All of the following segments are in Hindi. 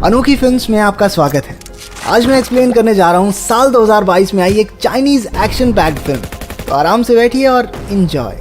अनोखी फिल्म्स में आपका स्वागत है। आज मैं एक्सप्लेन करने जा रहा हूँ साल 2022 में आई एक चाइनीज एक्शन पैक्ड फिल्म। तो आराम से बैठिए और एंजॉय।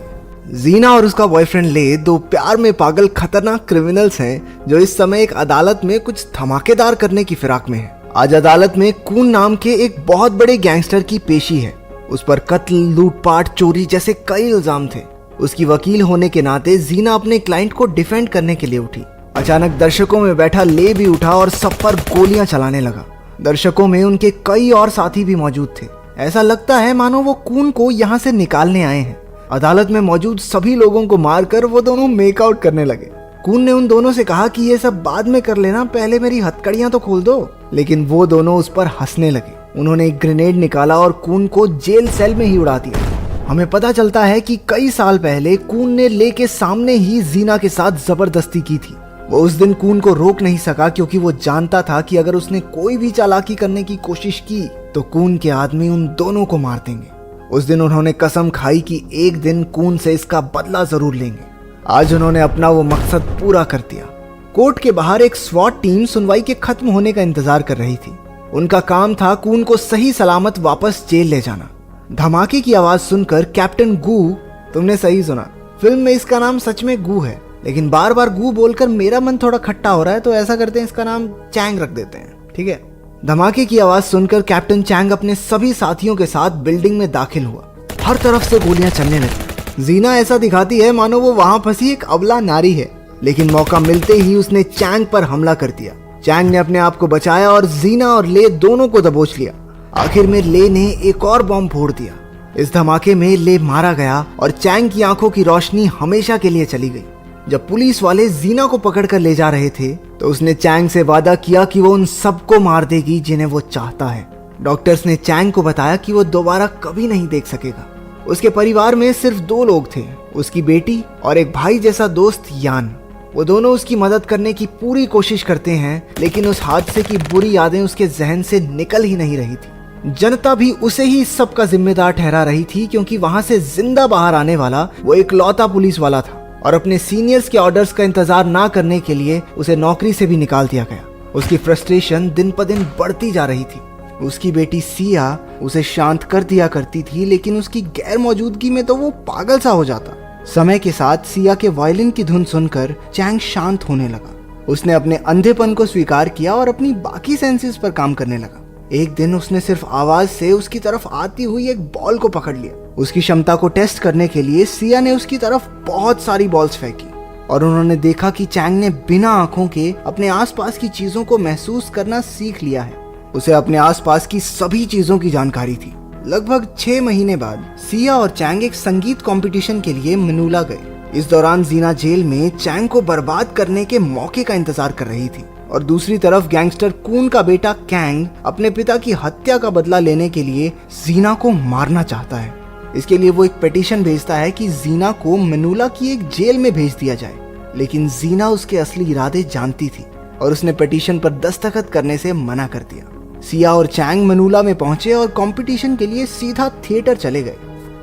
जीना और उसका बॉयफ्रेंड ले दो प्यार में पागल खतरनाक क्रिमिनल्स हैं जो इस समय एक अदालत में कुछ धमाकेदार करने की फिराक में है। आज अदालत में कून नाम के एक बहुत बड़े गैंगस्टर की पेशी है। उस पर कत्ल, लूटपाट, चोरी जैसे कई इल्जाम थे। उसकी वकील होने के नाते जीना अपने क्लाइंट को डिफेंड करने के लिए उठी। अचानक दर्शकों में बैठा ले भी उठा और सब पर गोलियां चलाने लगा। दर्शकों में उनके कई और साथी भी मौजूद थे। ऐसा लगता है मानो वो कून को यहाँ से निकालने आए हैं। अदालत में मौजूद सभी लोगों को मारकर वो दोनों मेकआउट करने लगे। कून ने उन दोनों से कहा कि ये सब बाद में कर लेना, पहले मेरी हथकड़ियां तो खोल दो। लेकिन वो दोनों उस पर हंसने लगे। उन्होंने एक ग्रेनेड निकाला और कून को जेल सेल में ही उड़ा दिया। हमें पता चलता है कि कई साल पहले कून ने ले के सामने ही जीना के साथ जबरदस्ती की थी। वो उस दिन कून को रोक नहीं सका क्योंकि वो जानता था कि अगर उसने कोई भी चालाकी करने की कोशिश की तो कून के आदमी उन दोनों को मार देंगे। उस दिन उन्होंने कसम खाई कि एक दिन कून से इसका बदला जरूर लेंगे। आज उन्होंने अपना वो मकसद पूरा कर दिया। कोर्ट के बाहर एक स्वॉट टीम सुनवाई के खत्म होने का इंतजार कर रही थी। उनका काम था कून को सही सलामत वापस जेल ले जाना। धमाके की आवाज सुनकर कैप्टन गू, तुमने सही सुना, फिल्म में इसका नाम सच में गू है, लेकिन बार बार गू बोलकर मेरा मन थोड़ा खट्टा हो रहा है, तो ऐसा करते हैं इसका नाम चैंग रख देते हैं, ठीक है। धमाके की आवाज सुनकर कैप्टन चैंग अपने सभी साथियों के साथ बिल्डिंग में दाखिल हुआ। हर तरफ से गोलियां चलने लगी। जीना ऐसा दिखाती है मानो वो वहां फंसी एक अबला नारी है, लेकिन मौका मिलते ही उसने चैंग पर हमला कर दिया। चैंग ने अपने आप को बचाया और जीना और ले दोनों को दबोच लिया। आखिर में ले ने एक और बॉम्ब फोड़ दिया। इस धमाके में ले मारा गया और चैंग की आंखों की रोशनी हमेशा के लिए चली गई। जब पुलिस वाले जीना को पकड़कर ले जा रहे थे तो उसने चैंग से वादा किया कि वो उन सबको मार देगी जिन्हें वो चाहता है। डॉक्टर्स ने चैंग को बताया कि वो दोबारा कभी नहीं देख सकेगा। उसके परिवार में सिर्फ 2 लोग थे, उसकी बेटी और एक भाई जैसा दोस्त यान। वो दोनों उसकी मदद करने की पूरी कोशिश करते हैं, लेकिन उस हादसे की बुरी यादें उसके जहन से निकल ही नहीं रही थी। जनता भी उसे ही इस सब का जिम्मेदार ठहरा रही थी क्योंकि वहां से जिंदा बाहर आने वाला वो इकलौता पुलिस वाला था और अपने सीनियर्स के ऑर्डर्स का इंतजार ना करने के लिए उसे नौकरी से भी निकाल दिया गया। उसकी फ्रस्ट्रेशन दिन प दिन बढ़ती जा रही थी। उसकी बेटी सिया उसे शांत कर दिया करती थी, लेकिन उसकी गैर मौजूदगी में तो वो पागल सा हो जाता। समय के साथ सिया के वायलिन की धुन सुनकर चैंग शांत होने लगा। उसने अपने अंधेपन को स्वीकार किया और अपनी बाकी सेंसेस पर काम करने लगा। एक दिन उसने सिर्फ आवाज से उसकी तरफ आती हुई एक बॉल को पकड़ लिया। उसकी क्षमता को टेस्ट करने के लिए सिया ने उसकी तरफ बहुत सारी बॉल्स फेंकी और उन्होंने देखा कि चैंग ने बिना आंखों के अपने आसपास की चीजों को महसूस करना सीख लिया है। उसे अपने आसपास की सभी चीजों की जानकारी थी। लगभग 6 महीने बाद सिया और चैंग एक संगीत कंपटीशन के लिए मनूला गए। इस दौरान जीना जेल में चैंग को बर्बाद करने के मौके का इंतजार कर रही थी और दूसरी तरफ गैंगस्टर कून का बेटा कैंग अपने पिता की हत्या का बदला लेने के लिए जीना को मारना चाहता है। इसके लिए वो एक पिटीशन भेजता है कि जीना को मनूला की एक जेल में भेज दिया जाए, लेकिन जीना उसके असली इरादे जानती थी और उसने पिटीशन पर दस्तखत करने से मना कर दिया। सिया और चैंग मनूला में पहुंचे और कंपटीशन के लिए सीधा थिएटर चले गए।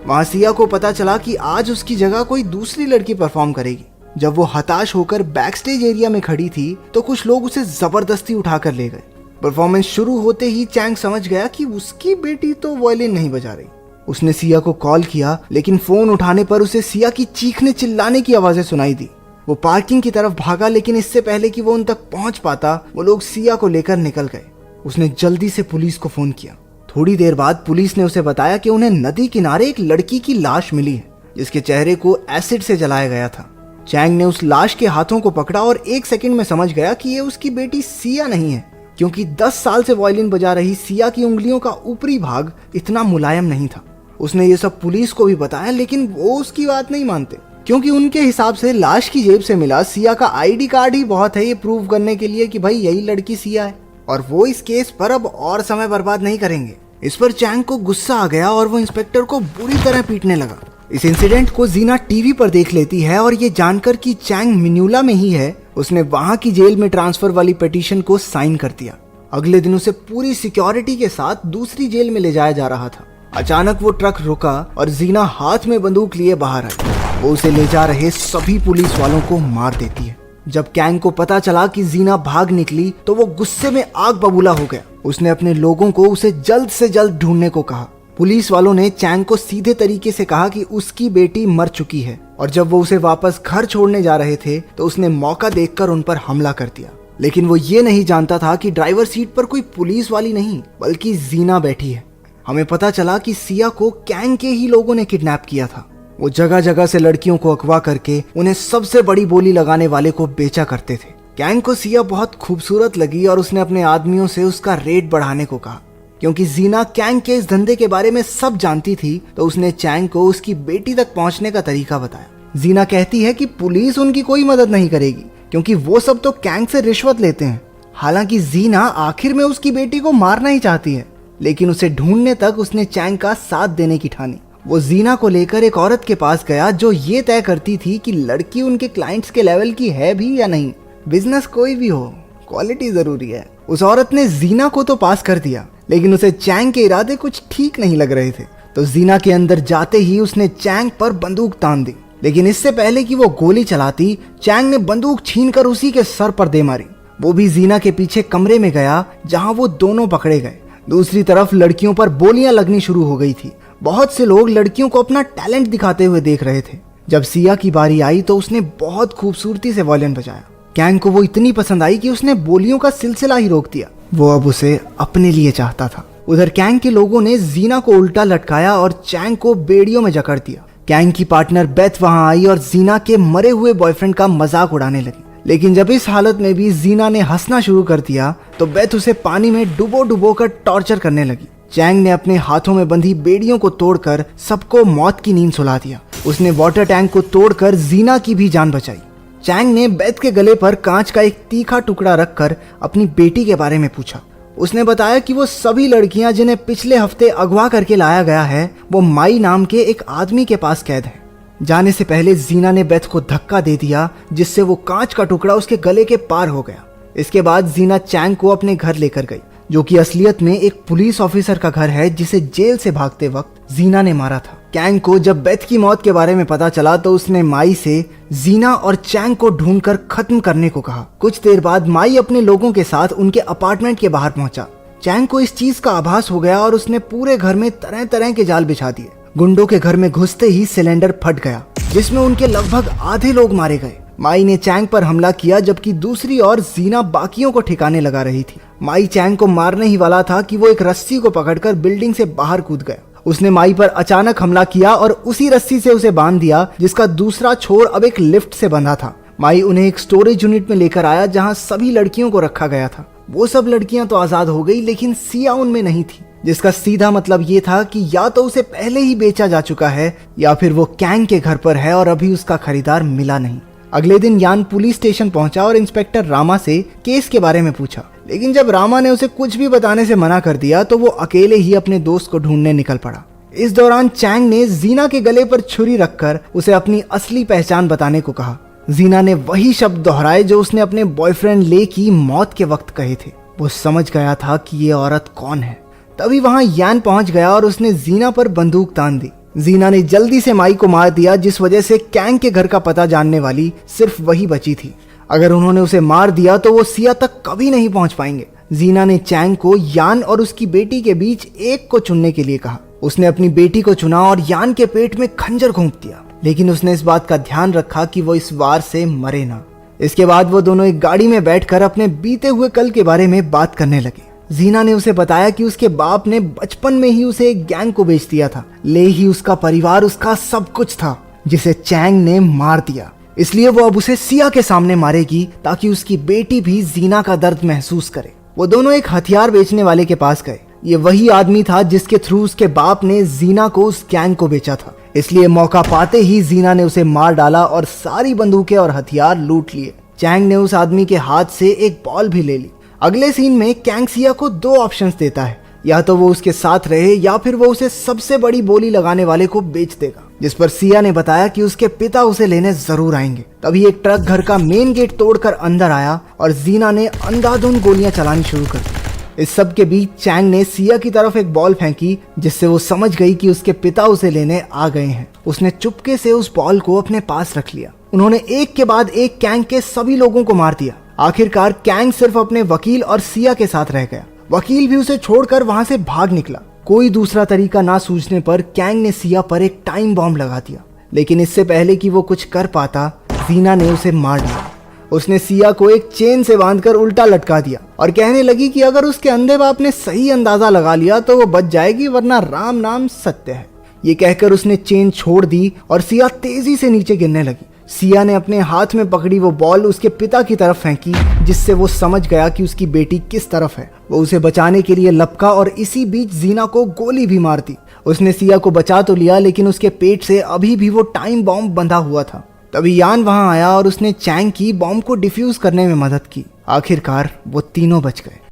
वहां सिया को पता चला कि आज उसकी जगह कोई दूसरी लड़की परफॉर्म करेगी। जब वो हताश होकर बैक स्टेज एरिया में खड़ी थी तो कुछ लोग उसे जबरदस्ती उठाकर ले गए। परफॉर्मेंस शुरू होते ही चैंग समझ गया कि उसकी बेटी तो वायलिन नहीं बजा रही। उसने सिया को कॉल किया, लेकिन फोन उठाने पर उसे सिया की चीखने चिल्लाने की आवाजें सुनाई दी। वो पार्किंग की तरफ भागा, लेकिन इससे पहले कि वो उन तक पहुंच पाता वो लोग सिया को लेकर निकल गए। उसने जल्दी से पुलिस को फोन किया। थोड़ी देर बाद पुलिस ने उसे बताया कि उन्हें नदी किनारे एक लड़की की लाश मिली है जिसके चेहरे को एसिड से जलाया गया था। चैंग ने उस लाश के हाथों को पकड़ा और 1 सेकंड में समझ गया कि ये उसकी बेटी सिया नहीं है, क्योंकि 10 साल से वायलिन बजा रही सिया की उंगलियों का ऊपरी भाग इतना मुलायम नहीं था। उसने ये सब पुलिस को भी बताया, लेकिन वो उसकी बात नहीं मानते, क्योंकि उनके हिसाब से लाश की जेब से मिला सिया का आईडी कार्ड ही बहुत है ये प्रूव करने के लिए कि भाई यही लड़की सिया है, और वो इस केस पर अब और समय बर्बाद नहीं करेंगे। इस पर चैंग को गुस्सा आ गया और वो इंस्पेक्टर को बुरी तरह पीटने लगा। इस इंसिडेंट को जीना टीवी पर देख लेती है और ये जानकर कि चैंग मनूला में ही है, उसने वहां की जेल में ट्रांसफर वाली पिटीशन को साइन कर दिया। अगले दिन उसे पूरी सिक्योरिटी के साथ दूसरी जेल में ले जाया जा रहा था। अचानक वो ट्रक रुका और जीना हाथ में बंदूक लिए बाहर आई। वो उसे ले जा रहे सभी पुलिस वालों को मार देती है। जब कैंग को पता चला कि जीना भाग निकली तो वो गुस्से में आग बबूला हो गया। उसने अपने लोगों को उसे जल्द से जल्द ढूंढने को कहा। पुलिस वालों ने चैंग को सीधे तरीके से कहा कि उसकी बेटी मर चुकी है और जब वो उसे वापस घर छोड़ने जा रहे थे तो उसने मौका देखकर उन पर हमला कर दिया। लेकिन वो ये नहीं जानता था कि ड्राइवर सीट पर कोई पुलिस वाली नहीं बल्कि जीना बैठी है। हमें पता चला कि सिया को कैंग के ही लोगों ने किडनैप किया था। वो जगह जगह से लड़कियों को अगवा करके उन्हें सबसे बड़ी बोली लगाने वाले को बेचा करते थे। कैंग को सिया बहुत खूबसूरत लगी और उसने अपने आदमियों से उसका रेट बढ़ाने को कहा। क्योंकि जीना कैंग के इस धंधे के बारे में सब जानती थी तो उसने चैंग को उसकी बेटी तक पहुंचने का तरीका बताया। जीना कहती है कि पुलिस उनकी कोई मदद नहीं करेगी क्योंकि वो सब तो कैंग से रिश्वत लेते हैं। हालांकि जीना आखिर में उसकी बेटी को मारना ही चाहती है, लेकिन उसे ढूंढने तक उसने चैंग का साथ देने की ठानी। वो जीना को लेकर एक औरत के पास गया जो ये तय करती थी कि लड़की उनके क्लाइंट्स के लेवल की है भी या नहीं। बिजनेस कोई भी हो, क्वालिटी जरूरी है। उस औरत ने जीना को तो पास कर दिया, लेकिन उसे चैंग के इरादे कुछ ठीक नहीं लग रहे थे। तो जीना के अंदर जाते ही उसने चैंग पर बंदूक तान दी, लेकिन इससे पहले कि वो गोली चलाती, चैंग ने बंदूक छीनकर उसी के सर पर दे मारी। वो भी जीना के पीछे कमरे में गया जहां वो दोनों पकड़े गए। दूसरी तरफ लड़कियों पर बोलियां लगनी शुरू हो गई थी। बहुत से लोग लड़कियों को अपना टैलेंट दिखाते हुए देख रहे थे। जब सिया की बारी आई तो उसने बहुत खूबसूरती से वायलिन बजाया। कैंग को वो इतनी पसंद आई कि उसने बोलियों का सिलसिला ही रोक दिया। वो अब उसे अपने लिए चाहता था। उधर कैंग के लोगों ने जीना को उल्टा लटकाया और चैंग को बेड़ियों में जकड़ दिया। कैंग की पार्टनर बेथ वहां आई और जीना के मरे हुए बॉयफ्रेंड का मजाक उड़ाने लगी। लेकिन जब इस हालत में भी जीना ने हंसना शुरू कर दिया तो बेथ उसे पानी में डुबो कर टॉर्चर करने लगी। चैंग ने अपने हाथों में बंधी बेड़ियों को तोड़कर सबको मौत की नींद सुला दिया। उसने वाटर टैंक को तोड़कर जीना की भी जान बचाई। चैंग ने बेथ के गले पर कांच का एक तीखा टुकड़ा रखकर अपनी बेटी के बारे में पूछा। उसने बताया कि वो सभी लड़कियां जिन्हें पिछले हफ्ते अगवा करके लाया गया है वो माई नाम के एक आदमी के पास कैद है। जाने से पहले जीना ने बेथ को धक्का दे दिया जिससे वो कांच का टुकड़ा उसके गले के पार हो गया। इसके बाद जीना चैंग को अपने घर लेकर गई, जो कि असलियत में एक पुलिस ऑफिसर का घर है जिसे जेल से भागते वक्त जीना ने मारा था। कैंग को जब बेथ की मौत के बारे में पता चला तो उसने माई से जीना और चैंग को ढूंढकर खत्म करने को कहा। कुछ देर बाद माई अपने लोगों के साथ उनके अपार्टमेंट के बाहर पहुंचा। चैंग को इस चीज का आभास हो गया और उसने पूरे घर में तरह तरह के जाल बिछा दिए। गुंडों के घर में घुसते ही सिलेंडर फट गया जिसमें उनके लगभग आधे लोग मारे गए। माई ने चैंग पर हमला किया जबकि दूसरी ओर जीना बाकियों को ठिकाने लगा रही थी। माई चैंग को मारने ही वाला था कि वो एक रस्सी को पकड़कर बिल्डिंग से बाहर कूद गया। उसने माई पर अचानक हमला किया और उसी रस्सी से उसे बांध दिया जिसका दूसरा छोर अब एक लिफ्ट से बंधा था। माई उन्हें एक स्टोरेज यूनिट में लेकर आया जहां सभी लड़कियों को रखा गया था। वो सब लड़कियां तो आजाद हो गई लेकिन सिया उनमें नहीं थी, जिसका सीधा मतलब ये था कि या तो उसे पहले ही बेचा जा चुका है या फिर वो कैंग के घर पर है और अभी उसका खरीदार मिला नहीं। अगले दिन यान पुलिस स्टेशन पहुंचा और इंस्पेक्टर रामा से केस के बारे में पूछा, लेकिन जब रामा ने उसे कुछ भी बताने से मना कर दिया तो वो अकेले ही अपने दोस्त को ढूंढने निकल पड़ा। इस दौरान चैंग ने जीना के गले पर छुरी रखकर उसे अपनी असली पहचान बताने को कहा। जीना ने वही शब्द दोहराए जो उसने अपने बॉयफ्रेंड ले की मौत के वक्त कहे थे। वो समझ गया था कि ये औरत कौन है। तभी वहां यान पहुंच गया और उसने जीना पर बंदूक तान दी। जीना ने जल्दी से माई को मार दिया जिस वजह से कैंग के घर का पता जानने वाली सिर्फ वही बची थी। अगर उन्होंने उसे मार दिया तो वो सिया तक कभी नहीं पहुंच पाएंगे। जीना ने चैंग को यान और उसकी बेटी के बीच एक को चुनने के लिए कहा। उसने अपनी बेटी को चुना और यान के पेट में खंजर घोंप दिया, लेकिन उसने इस बात का ध्यान रखा कि वो इस वार से मरे ना। इसके बाद वो दोनों एक गाड़ी में बैठकर अपने बीते हुए कल के बारे में बात करने लगे। जीना ने उसे बताया कि उसके बाप ने बचपन में ही उसे एक गैंग को बेच दिया था, ले ही उसका परिवार उसका सब कुछ था, जिसे चैंग ने मार दिया। इसलिए वो अब उसे सिया के सामने मारेगी ताकि उसकी बेटी भी जीना का दर्द महसूस करे। वो दोनों एक हथियार बेचने वाले के पास गए। ये वही आदमी था जिसके थ्रू उसके बाप ने जीना को उस गैंग को बेचा था। इसलिए मौका पाते ही जीना ने उसे मार डाला और सारी बंदूकें और हथियार लूट लिए। चैंग ने उस आदमी के हाथ से एक बॉल भी ले ली। अगले सीन में कैंग सिया को दो ऑप्शंस देता है, या तो वो उसके साथ रहे या फिर वो उसे सबसे बड़ी बोली लगाने वाले को बेच देगा, जिस पर सिया ने बताया कि उसके पिता उसे लेने जरूर आएंगे। तभी एक ट्रक घर का मेन गेट तोड़कर अंदर आया और जीना ने अंधाधुंध गोलियां चलानी शुरू कर दी। इस सब के बीच चैंग ने सिया की तरफ एक बॉल फेंकी जिससे वो समझ गई कि उसके पिता उसे लेने आ गए हैं। उसने चुपके से उस बॉल को अपने पास रख लिया। उन्होंने एक के बाद एक कैंग के सभी लोगों को मार दिया। आखिरकार कैंग सिर्फ अपने वकील और सिया के साथ रह गया। वकील भी उसे छोड़कर वहां से भाग निकला। कोई दूसरा तरीका ना सूझने पर कैंग ने सिया पर एक टाइम बॉम्ब लगा दिया, लेकिन इससे पहले कि वो कुछ कर पाता, जीना ने उसे मार दिया। उसने सिया को एक चेन से बांधकर उल्टा लटका दिया और कहने लगी कि अगर उसके अंधे बाप ने सही अंदाजा लगा लिया तो वो बच जाएगी, वरना राम नाम सत्य है। ये कहकर उसने चेन छोड़ दी और सिया तेजी से नीचे गिरने लगी। सिया ने अपने हाथ में पकड़ी वो बॉल उसके पिता की तरफ फेंकी, जिससे वो समझ गया कि उसकी बेटी किस तरफ है। वो उसे बचाने के लिए लपका और इसी बीच जीना को गोली भी मार दी। उसने सिया को बचा तो लिया, लेकिन उसके पेट से अभी भी वो टाइम बॉम्ब बंधा हुआ था। तभी यान वहां आया और उसने चैंग की बॉम्ब को डिफ्यूज करने में मदद की। आखिरकार वो तीनों बच गए।